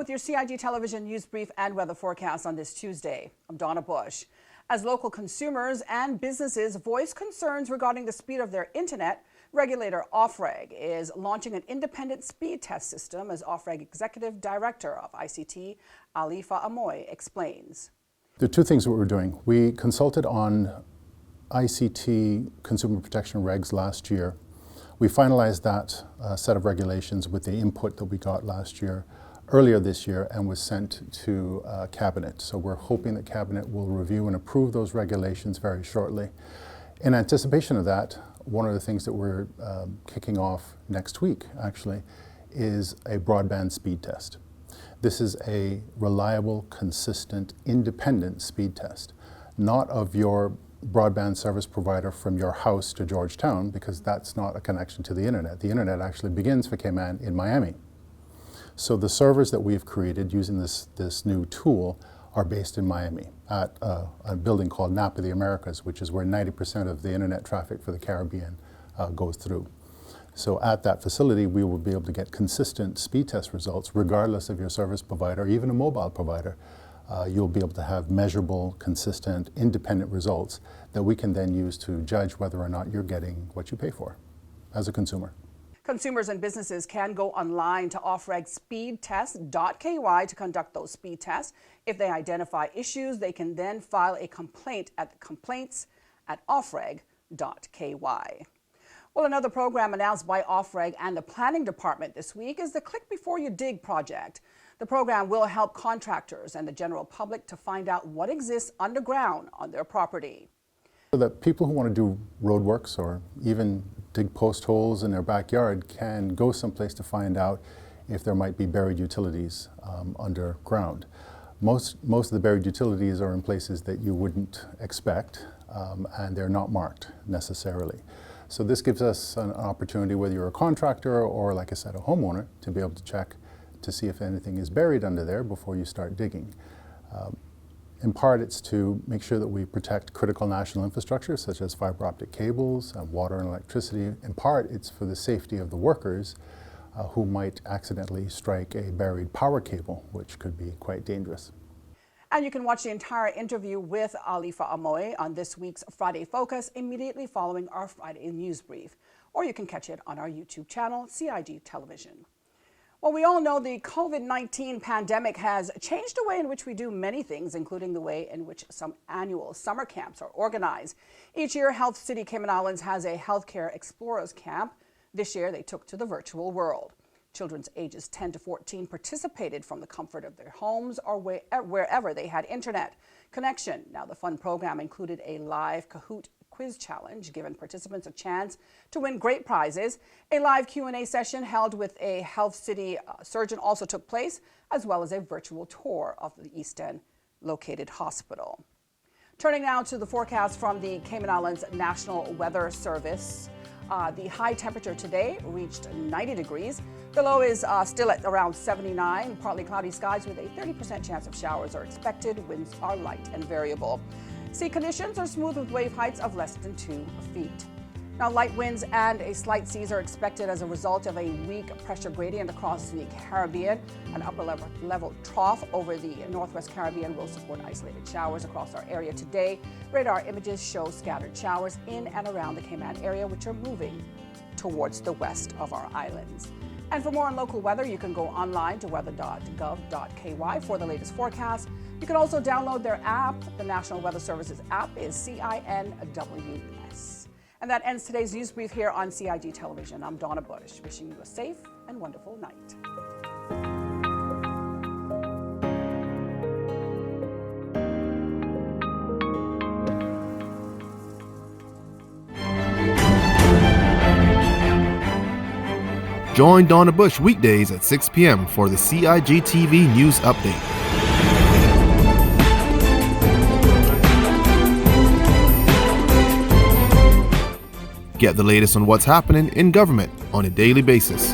with your CIG television news brief and weather forecast on this Tuesday. I'm Donna Bush. As local consumers and businesses voice concerns regarding the speed of their internet, regulator Ofreg is launching an independent speed test system, as Ofreg Executive Director of ICT, Alifa Amoy, explains. There are two things that we're doing. We consulted on ICT consumer protection regs last year. We finalized that set of regulations with the input that we got last year, earlier this year, and was sent to Cabinet. So we're hoping that Cabinet will review and approve those regulations very shortly. In anticipation of that, one of the things that we're kicking off next week, actually, is a broadband speed test. This is a reliable, consistent, independent speed test, not of your broadband service provider from your house to Georgetown, because that's not a connection to the internet. The internet actually begins for Cayman in Miami. So the servers that we've created using this new tool are based in Miami at a building called Napa the Americas, which is where 90% of the internet traffic for the Caribbean goes through. So at that facility, we will be able to get consistent speed test results regardless of your service provider, even a mobile provider. You'll be able to have measurable, consistent, independent results that we can then use to judge whether or not you're getting what you pay for as a consumer. Consumers and businesses can go online to ofregspeedtest.ky to conduct those speed tests. If they identify issues, they can then file a complaint at complaints@ofreg.ky. Well, another program announced by Ofreg and the Planning Department this week is the Click Before You Dig project. The program will help contractors and the general public to find out what exists underground on their property. So that people who want to do roadworks or even dig post holes in their backyard can go someplace to find out if there might be buried utilities underground. Most of the buried utilities are in places that you wouldn't expect, and they're not marked necessarily. So this gives us an opportunity, whether you're a contractor or, like I said, a homeowner, to be able to check to see if anything is buried under there before you start digging. In part, it's to make sure that we protect critical national infrastructure, such as fiber optic cables, water and electricity. In part, it's for the safety of the workers who might accidentally strike a buried power cable, which could be quite dangerous. And you can watch the entire interview with Alifa Amoy on this week's Friday Focus immediately following our Friday News Brief. Or you can catch it on our YouTube channel, CIG Television. Well, we all know the COVID-19 pandemic has changed the way in which we do many things, including the way in which some annual summer camps are organized. Each year, Health City Cayman Islands has a Healthcare Explorers Camp. This year, they took to the virtual world. Children's ages 10 to 14 participated from the comfort of their homes or wherever they had internet connection. Now, the fun program included a live Kahoot quiz challenge, giving participants a chance to win great prizes. A live Q&A session held with a Health City surgeon also took place, as well as a virtual tour of the East End located hospital. Turning now to the forecast from the Cayman Islands National Weather Service. The high temperature today reached 90 degrees. The low is still at around 79. Partly cloudy skies with a 30% chance of showers are expected. Winds are light and variable. Sea conditions are smooth with wave heights of less than 2 feet. Now, light winds and a slight seas are expected as a result of a weak pressure gradient across the Caribbean. An upper level trough over the Northwest Caribbean will support isolated showers across our area today. Radar images show scattered showers in and around the Cayman area, which are moving towards the west of our islands. And for more on local weather, you can go online to weather.gov.ky for the latest forecast. You can also download their app. The National Weather Service's app is CINWS. And that ends today's news brief here on CIG Television. I'm Donna Bush, wishing you a safe and wonderful night. Join Donna Bush weekdays at 6 p.m. for the CIG TV News Update. Get the latest on what's happening in government on a daily basis.